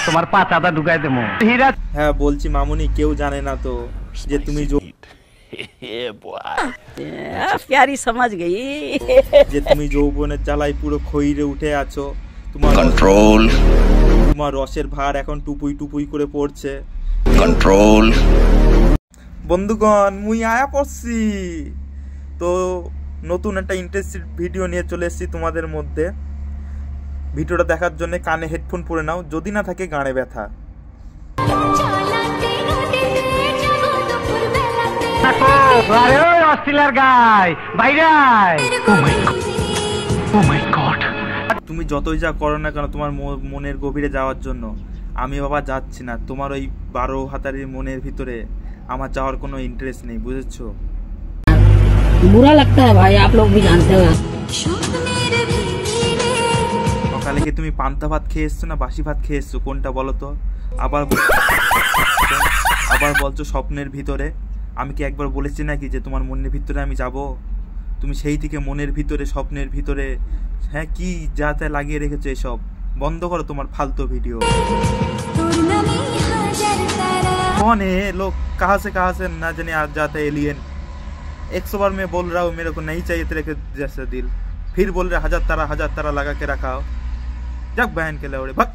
তোমার পাতাটা ঢুকাই দেবো। হ্যাঁ বলছি মামুনি, কেউ জানে না তো যে তুমি प्यारी समझ गई যে তুমি যৌবনের জ্বালায় পুরো খইরে উঠে আছো। তোমার কন্ট্রোল, তোমার রসের ভার এখন টুপুই টুপুই করে পড়ছে। কন্ট্রোল। বন্ধুগণ, মুই আয়া পড়ছি তো নতুন একটা ইন্টারেস্টিং ভিডিও নিয়ে চলে এসেছি তোমাদের মধ্যে। ভিডিওটা দেখার জন্য কানে হেডফোন পরে নাও, যদি না থাকে গানে ব্যথা। তুমি যতই যা করো না কেন তোমার মনের গভীরে যাওয়ার জন্য, আমি বাবা যাচ্ছি না। তোমার ওই 12 হাতারির মনের ভিতরে আমার যাওয়ার কোনো ইন্টারেস্ট নেই, বুঝেছো? बुरा लगता है भाई, आप लोग भी जानते हो। সকালে কি তুমি পান্তা ভাত খেয়ে এসছো না বাসি ভাত খেয়ে এসছো, কোনটা বলো তো? আবার বলছো স্বপ্নের ভিতরে। আমি কি একবার বলেছি নাকি যে তোমার মনের ভিতরে আমি যাব? তুমি সেই থেকে মনের ভিতরে স্বপ্নের ভিতরে হ্যাঁ কি যাতে লাগিয়ে রেখেছো। এসব বন্ধ করো তোমার ফালতু ভিডিও। कौन है लोग, कहाँ से ना जाने आ जाते एलियन। 100 बार मैं बोल रहा हूँ मेरे को नहीं चाहिए तेरे के जैसा दिल, फिर बोल रहे हजार तारा लगा के रखा हो। जब बहन के लौड़े भग।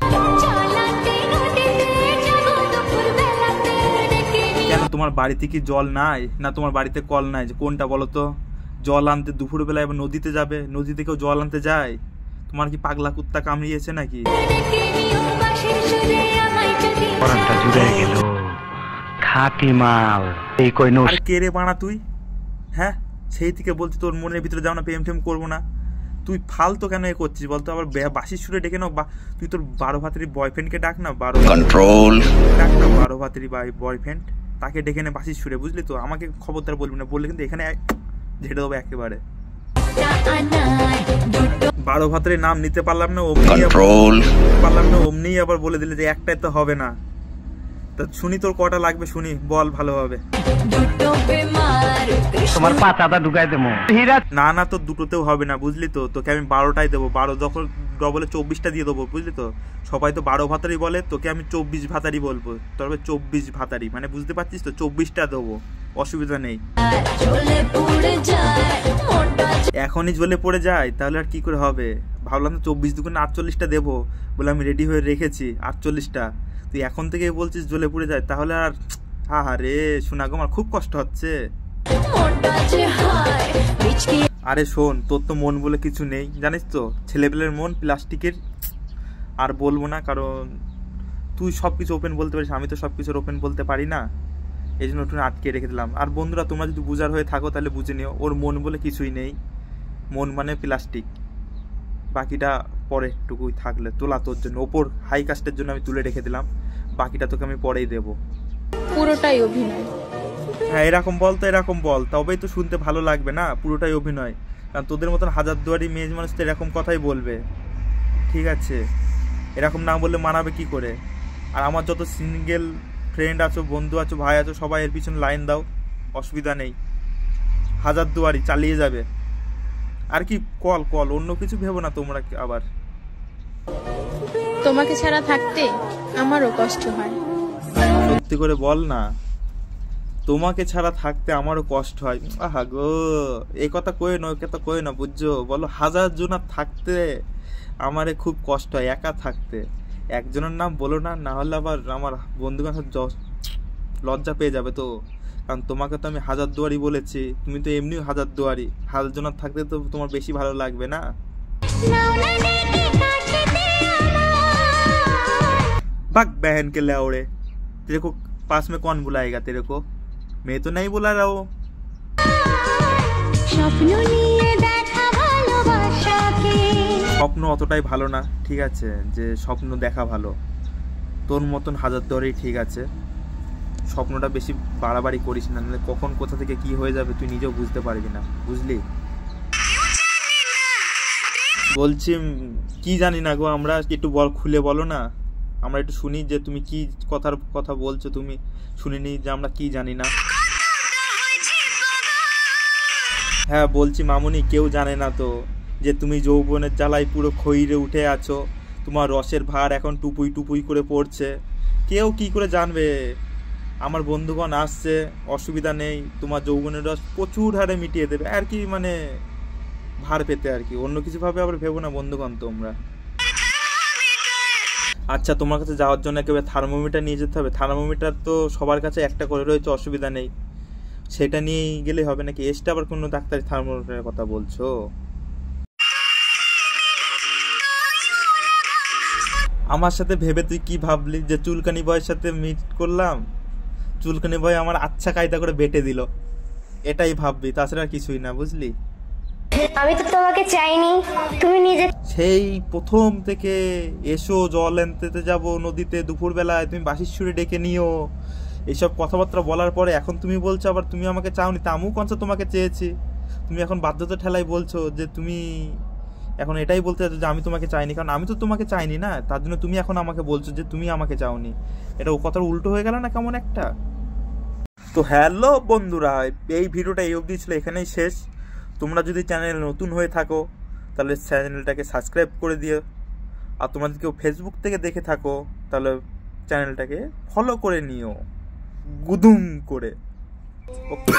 কেন তোমার বাড়িতে কি জল নাই না তোমার বাড়িতে কল নাই? যে কোনটা বলো তো? জল আনতে দুপুরবেলা এবার নদীতে যাবে, নদী থেকেও জল আনতে যায়? তোমার কি পাগলা কুত্তা কামড়িয়েছে নাকি? আর কে রে বানা তুই? হ্যাঁ সেই থেকে বলছি তোর মনের ভিতরে যাও না, প্রেম টেম করবো না। তুই ফালতু কেন এ করছিস বলতো? আবার বাসির সুরে ডেকে নাও। তুই তোর 12 ভাতের বয়ফ্রেন্ডকে ডাক না, 12 ভাতের বয়ফ্রেন্ড, তাকে ডেকে নে বাসির সুরে, বুঝলি তো? আমাকে খবরদার বলবি না, বললে কিন্তু এখানে ঝেড়ে দেবো একেবারে। 12 ভাতের নাম নিতে পারলাম না, অমনি আবার বলে দিলে যে একটাই তো হবে না। তা শুনি তোর কটা লাগবে, শুনি বল ভালোভাবে। তোমার পাতাটা ঢুকাই দেবো। না তো দুটোতেও হবে না, বুঝলি তো? তোকে আমি 12টাই দেবো। 12 যখন ডবলে 24টা দিয়ে দেবো, বুঝলি তো? সবাই তো 12 ভাতারি বলে, তোকে আমি 24 ভাতারি বলবো। তবে 24 ভাতারি মানে বুঝতে পারছিস তো? 24টা দেবো, অসুবিধা নেই। এখনই জ্বলে পড়ে যায় তাহলে আর কি করে হবে? ভাবলাম তো 24 দুগুণে 48টা দেবো বলে আমি রেডি হয়ে রেখেছি 48টা। তুই এখন থেকে বলছিস জ্বলে পড়ে যায়, তাহলে আর রে শোনা গো, আমার খুব কষ্ট হচ্ছে। আরে শোন, তোর তো মন বলে কিছু নেই, জানিস তো? ছেলেপেলের মন প্লাস্টিকের। আর বলবো না, কারণ তুই সবকিছু ওপেন বলতে পারিস, আমি তো সবকিছুর ওপেন বলতে পারি না। এই জন্য ওটা আটকে রেখে দিলাম। আর বন্ধুরা, তোমরা যদি বুঝার হয়ে থাকো তাহলে বুঝে নিও, ওর মন বলে কিছুই নেই। মন মানে প্লাস্টিক। বাকিটা পরে টুকুই থাকলে তোলা তোর জন্য, ওপর হাই কাস্টের জন্য আমি তুলে রেখে দিলাম। বাকিটা তোকে আমি পরেই দেবো। পুরোটাই অভিনয়। হ্যাঁ এরকম বল তো, এরকম বল, তবেই তো শুনতে ভালো লাগবে না? পুরোটাই অভিনয়। কারণ তোদের মতন হাজারদুয়ারি মেয়ে মানুষ তো এরকম কথাই বলবে, ঠিক আছে? এরকম না বললে মানাবে কি করে? আর আমার যত সিঙ্গেল ফ্রেন্ড আছো, বন্ধু আছো, ভাই আছো, সবাই এর পিছনে লাইন দাও, অসুবিধা নেই। হাজারদুয়ারি চালিয়ে যাবে। আর কি কল অন্য কিছু ভেবো না তোমরা। আবার তোমাকে ছাড়া থাকতে আমারও কষ্ট হয়। সত্যি করে বল না, তোমাকে ছাড়া থাকতে আমারও কষ্ট হয়। আহা গো, এই কথা কই না, ওই কথা কই না, বুঝছো? বলো 1000 জন থাকতে আমারে খুব কষ্ট হয়, একা থাকতে। একজনের নাম বলো না, না হলে আবার আমার বন্ধুগণ লজ্জা পেয়ে যাবে তো। কারণ তোমাকে তো আমি হাজারদুয়ারি বলেছি, তুমি তো এমনিও হাজারদুয়ারি। 1000 জন থাকতে তো তোমার বেশি ভালো লাগবে না? भाग बहन के लौड़े, तेरे को पास में कौन बुलाएगा तेरे को? मैं तो नहीं बुला रहा हूँ। স্বপ্ন অতটাই ভালো না, ঠিক আছে? যে স্বপ্ন দেখা ভালো, তোর মতন হাজারদুয়ারি ঠিক আছে। স্বপ্নটা বেশি বাড়াবাড়ি করিস না, নাহলে কখন কোথা থেকে কি হয়ে যাবে তুই নিজেও বুঝতে পারবি না, বুঝলি? বলছি কি জানি না গো আমরা, একটু খুলে বলো না, আমরা একটু শুনি যে তুমি কি কথা বলছো। তুমি শুনিনি যে আমরা কি জানি না? হ্যাঁ বলছি মামুনি, কেউ জানে না তো যে তুমি যৌবনের জ্বালায় পুরো খইরে উঠে আছো। তোমার রসের ভার এখন টুপুই টুপুই করে পড়ছে, কেউ কি করে জানবে? আমার বন্ধুগণ আসছে, অসুবিধা নেই, তোমার যৌবনের রস প্রচুর হারে মিটিয়ে দেবে আর কি, মানে ভার পেতে আর কি, অন্য কিছু ভাবে আবার ভেবো না বন্ধুগণ তোমরা। আচ্ছা, তোমার কাছে যাওয়ার জন্য একেবারে থার্মোমিটার নিয়ে যেতে হবে? থার্মোমিটার তো সবার কাছে একটা করে রয়েছে, অসুবিধা নেই, সেটা নিয়েই গেলে হবে নাকি? এসটা আবার কোনো ডাক্তারি থার্মোমিটারের কথা বলছো? আমার সাথে ভেবে তুই কি ভাবলি যে চুলকানি বয়ের সাথে মিট করলাম, চুলকানি বয় আমার আচ্ছা কায়দা করে বেটে দিল, এটাই ভাববি, তাছাড়া কিছুই না, বুঝলি? আমি তো তোমাকে চাইনি, তুমি নিজে সেই প্রথম থেকে এসো জল আনতে যাব নদীতে দুপুরবেলায়, তুমি বাঁশির সুরে ডেকে নিও, এইসব কথাবার্তা বলার পরে এখন তুমি বলছো আবার তুমি আমাকে চাওনি। তা আমিও কনসা তোমাকে চেয়েছি, তুমি এখন বাধ্যতা ঠেলাই বলছো যে তুমি এখন এটাই বলতে চাচ্ছ যে আমি তোমাকে চাইনি, কারণ আমি তো তোমাকে চাইনি না, তার জন্য তুমি এখন আমাকে বলছো যে তুমি আমাকে চাওনি। এটা ও কথার উল্টো হয়ে গেল না কেমন একটা? তো হ্যালো বন্ধুরা, এই ভিডিওটা এই অবধি ছিল, এখানেই শেষ। তোমরা যদি চ্যানেল নতুন হয়ে থাকো তাহলে চ্যানেলটাকে সাবস্ক্রাইব করে দিও, আর তোমাদের কেউ ফেসবুক থেকে দেখে থাকো তাহলে চ্যানেলটাকে ফলো করে নিও গুদুম করে। ওকে।